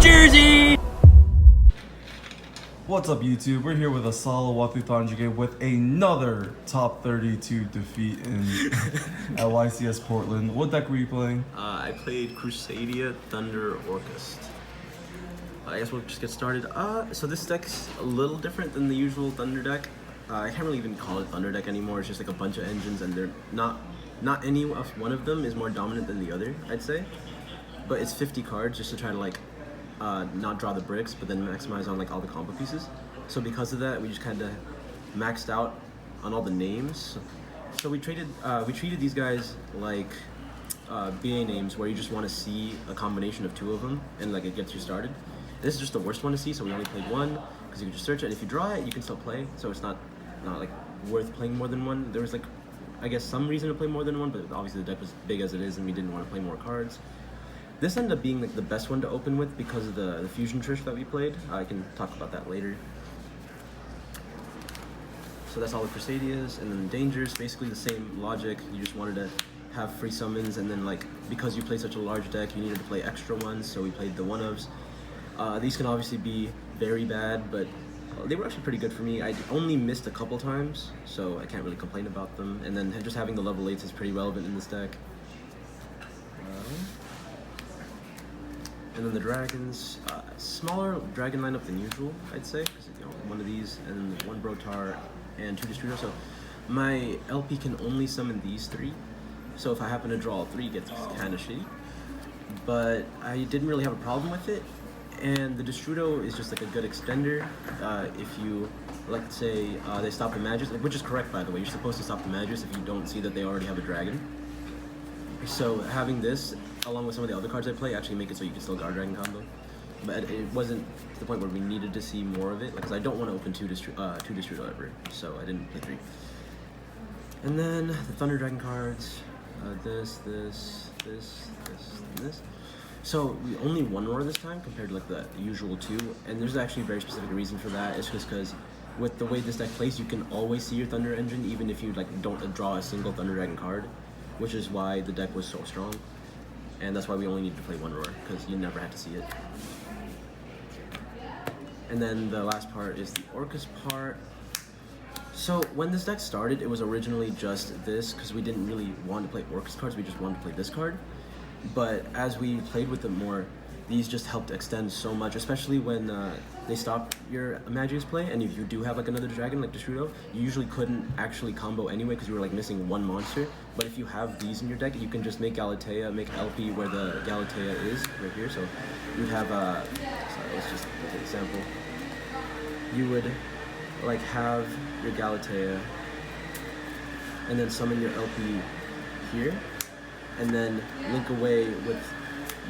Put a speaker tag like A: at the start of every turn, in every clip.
A: Jersey!
B: What's up, YouTube? We're here with Esala Wathuthantrige with another top 32 defeat at YCS Portland. What deck were you playing?
A: I played Crusadia, Thunder, Orcust. I guess we'll just get started. So this deck's a little different than the usual Thunder deck. I can't really even call it Thunder deck anymore. It's just like a bunch of engines, and they're not any one of them is more dominant than the other, I'd say. But it's 50 cards just to try to like not draw the bricks, but then maximize on like all the combo pieces. So because of that, we just kind of maxed out on all the names. So we treated these guys like BA names, where you just want to see a combination of two of them, and like it gets you started. This is just the worst one to see, so we only played one because you can just search it. And if you draw it, you can still play. So it's not like worth playing more than one. There was like, I guess, some reason to play more than one, but obviously the deck was big as it is, and we didn't want to play more cards. This ended up being like the best one to open with because of the fusion trish that we played. I can talk about that later. So that's all the Crusadias, and then Dangers, basically the same logic. You just wanted to have free summons, and then like because you play such a large deck, you needed to play extra ones, so we played the one-ofs. These can obviously be very bad, but they were actually pretty good for me. I only missed a couple times, so I can't really complain about them. And then just having the level 8s is pretty relevant in this deck. And then the dragons, smaller dragon lineup than usual, I'd say. You know, one of these, and one Brotar, and two Destrudo. So my LP can only summon these three. So if I happen to draw all three, it gets kind of shitty. But I didn't really have a problem with it. And the Destrudo is just like a good extender. If you, let's say, they stop the Magus, which is correct, by the way. You're supposed to stop the Magus if you don't see that they already have a dragon. So having this, along with some of the other cards I play, actually make it so you can still guard dragon combo. But it wasn't to the point where we needed to see more of it, because I don't want to open two Destrudo ever, so I didn't play 3. And then the Thunder Dragon cards, this, and this. So we only one roar this time compared to like the usual 2, and there's actually a very specific reason for that. It's just because with the way this deck plays, you can always see your Thunder engine, even if you like don't draw a single Thunder Dragon card, which is why the deck was so strong. And that's why we only needed to play one roar, because you never had to see it. And then the last part is the Orcust part. So when this deck started, it was originally just this, because we didn't really want to play Orcust cards, we just wanted to play this card. But as we played with them more, these just helped extend so much, especially when they stop your Magius play, and if you do have like another dragon like Destrudo, you usually couldn't actually combo anyway because you were like missing one monster. But if you have these in your deck, you can just make Galatea, make LP where the Galatea is, right here. So you'd have, sorry, let's just look at an example. You would like have your Galatea, and then summon your LP here, and then link away with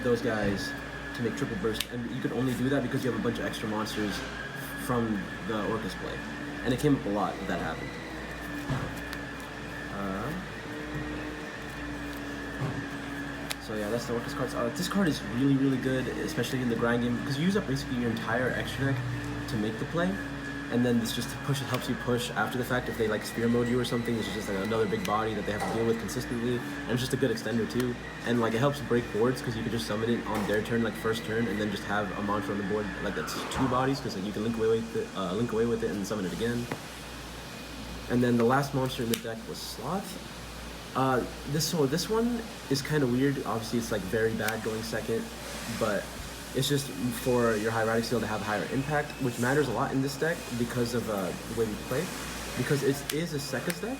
A: those guys to make triple burst, and you could only do that because you have a bunch of extra monsters from the Orcust play, and it came up a lot that that happened. So yeah, that's the Orcust cards. This card is really, really good, especially in the grind game, because you use up basically your entire extra deck to make the play, and then this just helps you push after the fact. If they like spear mode you or something, it's just like another big body that they have to deal with consistently, and it's just a good extender too. And like it helps break boards because you can just summon it on their turn, like first turn, and then just have a monster on the board like that's 2 bodies, because like you can link away with it and summon it again. And then the last monster in the deck was Sloth. This one is kind of weird. Obviously, it's like very bad going second, but it's just for your hieratic seal to have higher impact, which matters a lot in this deck because of the way we play. Because it is a Sekka's deck,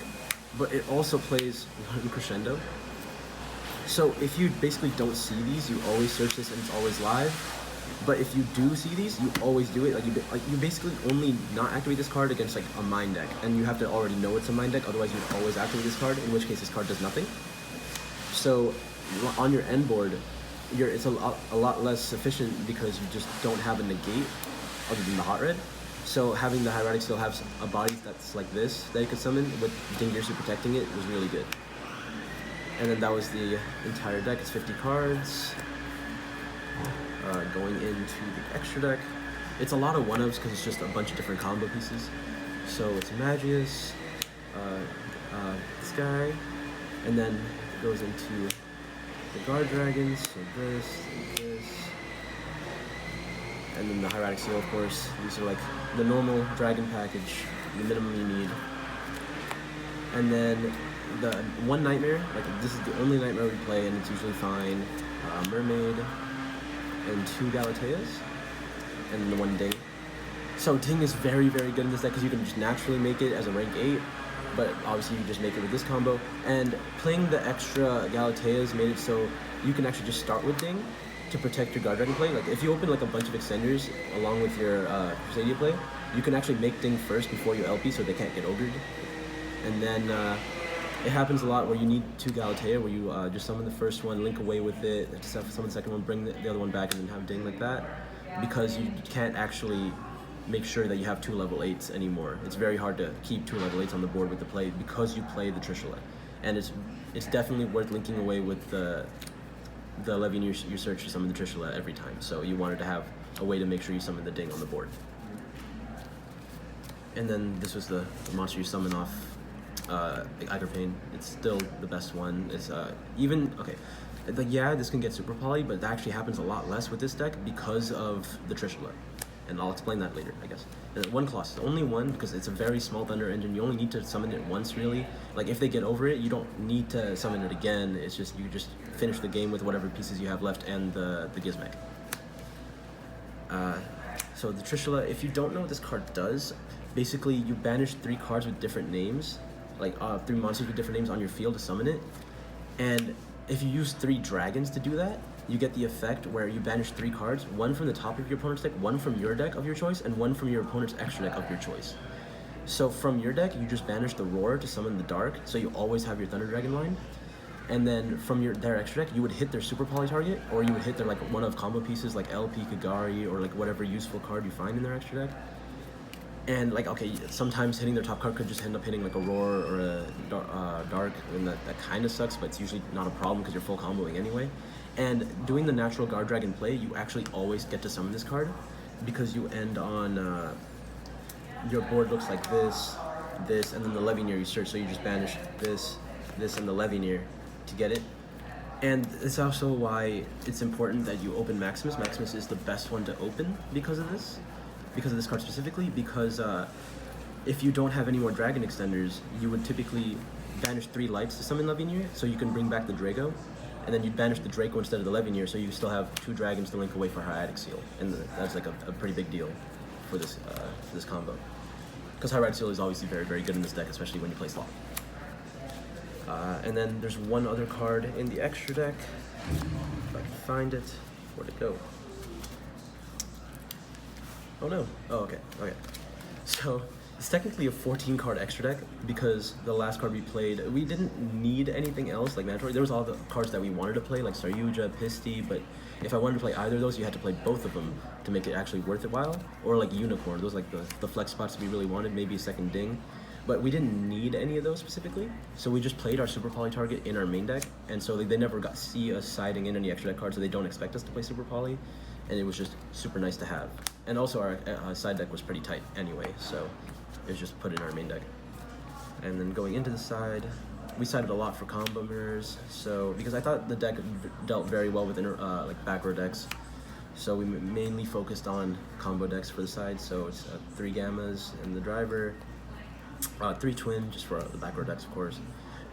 A: but it also plays in Crescendo. So if you basically don't see these, you always search this and it's always live. But if you do see these, you always do it. Like you basically only not activate this card against like a mine deck, and you have to already know it's a mine deck. Otherwise, you'd always activate this card. In which case, this card does nothing. So on your end board, it's a lot less efficient because you just don't have a negate other than the hot red. So having the hieratic still have a body that's like this that you could summon with Dingirsu protecting it was really good. And then that was the entire deck. It's 50 cards. Going into the extra deck, it's a lot of one-ofs because it's just a bunch of different combo pieces. So it's Magius, this guy, and then it goes into the guard dragons. So this, and this, and then the hieratic seal, of course. These are like the normal dragon package, the minimum you need. And then the one nightmare, like this is the only nightmare we play, and it's usually fine. Mermaid and 2 Galateas, and then the 1 Ding. So Ding is very, very good in this deck because you can just naturally make it as a rank 8, but obviously you just make it with this combo. And playing the extra Galateas made it so you can actually just start with Ding to protect your Guard Dragon play. Like if you open like a bunch of extenders along with your Crusadia play, you can actually make Ding first before you LP so they can't get ogred. And then it happens a lot where you need 2 Galatea, where you just summon the first one, link away with it, just summon the second one, bring the other one back, and then have Ding like that, because you can't actually make sure that you have 2 level 8s anymore. It's very hard to keep 2 level 8s on the board with the play because you play the Trishula. And it's definitely worth linking away with the Levian you search to summon the Trishula every time. So you wanted to have a way to make sure you summon the Ding on the board. And then this was the monster you summon off Pain. It's still the best one. It's this can get super poly, but that actually happens a lot less with this deck because of the Trishula. And I'll explain that later, I guess. And 1 Colossus, only 1, because it's a very small Thunder Engine. You only need to summon it once, really. Like, if they get over it, you don't need to summon it again. It's just, you just finish the game with whatever pieces you have left and the Gizmek. So the Trishula, if you don't know what this card does, basically you banish 3 cards with different names, like 3 monsters with different names on your field to summon it. And if you use 3 dragons to do that, you get the effect where you banish 3 cards, 1 from the top of your opponent's deck, 1 from your deck of your choice, and 1 from your opponent's extra deck of your choice. So from your deck, you just banish the Roar to summon the Dark, so you always have your Thunder Dragon line. And then from their extra deck, you would hit their super poly target, or you would hit their like one of combo pieces like LP, Kagari, or like whatever useful card you find in their extra deck. And like, okay, sometimes hitting their top card could just end up hitting like a Roar or a Dark, and that kind of sucks, but it's usually not a problem because you're full comboing anyway. And doing the natural Guard Dragon play, you actually always get to summon this card because you end on, your board looks like this, and then the Levianeer you search, so you just banish this, and the Levianeer to get it. And it's also why it's important that you open Maximus. Maximus is the best one to open because of this card specifically, because if you don't have any more Dragon extenders, you would typically banish 3 lights to summon Levianeer, so you can bring back the Draco. And then you'd banish the Draco instead of the Levianeer, so you still have 2 dragons to link away for Hieratic Seal. And that's like a pretty big deal for this combo. Because Hieratic Seal is obviously very, very good in this deck, especially when you play slot. And then there's one other card in the extra deck. If I can find it. Where'd it go? Oh no. Oh, okay. So it's technically a 14-card extra deck because the last card we played, we didn't need anything else like mandatory. There was all the cards that we wanted to play, like Saryuja, Pisti, but if I wanted to play either of those, you had to play both of them to make it actually worth it while. Or like Unicorn, those like the flex spots we really wanted, maybe a second Ding. But we didn't need any of those specifically, so we just played our Super Poly target in our main deck, and so they never got see us siding in any extra deck cards, so they don't expect us to play Super Poly, and it was just super nice to have. And also our side deck was pretty tight anyway, so it was just put in our main deck. And then going into the side, we sided a lot for combo mirrors, so because I thought the deck dealt very well with like back row decks, so we mainly focused on combo decks for the side. So it's 3 Gammas in the driver, 3 Twin just for the back row decks, of course.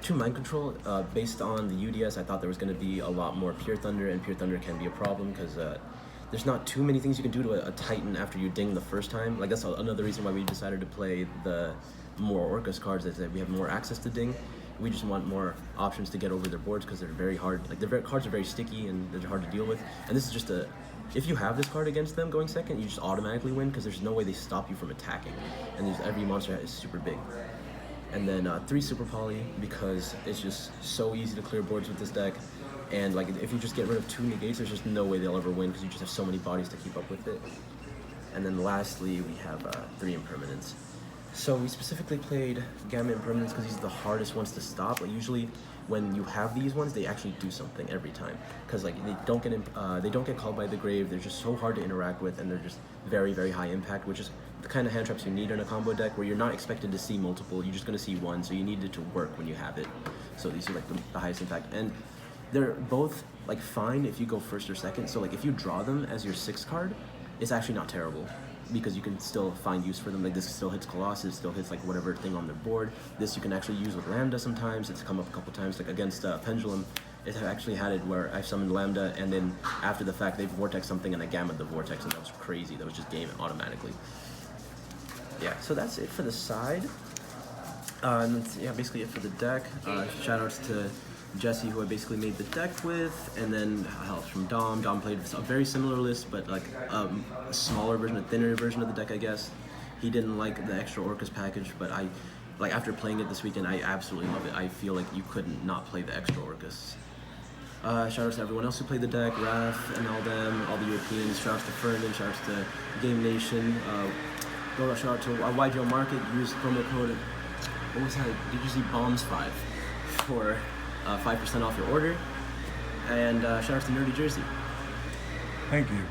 A: 2 Mind Control. Based on the UDS, I thought there was going to be a lot more Pure Thunder, and Pure Thunder can be a problem because there's not too many things you can do to a Titan after you ding the first time. Like that's another reason why we decided to play the more Orcust cards, is that we have more access to ding. We just want more options to get over their boards because they're very hard. Like their cards are very sticky and they're hard to deal with. And this is just if you have this card against them going second, you just automatically win because there's no way they stop you from attacking. And every monster is super big. And then 3 Super Poly because it's just so easy to clear boards with this deck. And like if you just get rid of 2 negates, there's just no way they'll ever win because you just have so many bodies to keep up with it. And then lastly, we have 3 Impermanents. So we specifically played Gamma Impermanents because these are the hardest ones to stop. Like usually when you have these ones, they actually do something every time because like they don't get called by the grave. They're just so hard to interact with, and they're just very, very high impact, which is the kind of hand traps you need in a combo deck where you're not expected to see multiple. You're just going to see one, so you need it to work when you have it. So these are like the highest impact, and they're both like fine if you go first or second. So like if you draw them as your 6th card, it's actually not terrible because you can still find use for them. Like this still hits Colossus, still hits like whatever thing on their board. This you can actually use with Lambda sometimes. It's come up a couple times, like against Pendulum. It actually had it where I summoned Lambda, and then after the fact, they Vortex something, and I gammed the Vortex, and that was crazy. That was just game automatically. Yeah, so that's it for the side. And that's, yeah, basically it for the deck. Shoutouts to Jesse, who I basically made the deck with, and then help from Dom. Dom played a very similar list, but like a smaller version, a thinner version of the deck, I guess. He didn't like the extra Orcust package, but like after playing it this weekend, I absolutely love it. I feel like you couldn't not play the extra Orcust. Shoutouts to everyone else who played the deck, Raph and all them, all the Europeans. Shoutouts to Fernan, shoutouts to Game Nation. Shout out to YuGiOh Market. Use promo code. What was that? Did you see Bombs5 for 5% off your order? And shout out to Nerdy Jersey.
B: Thank you.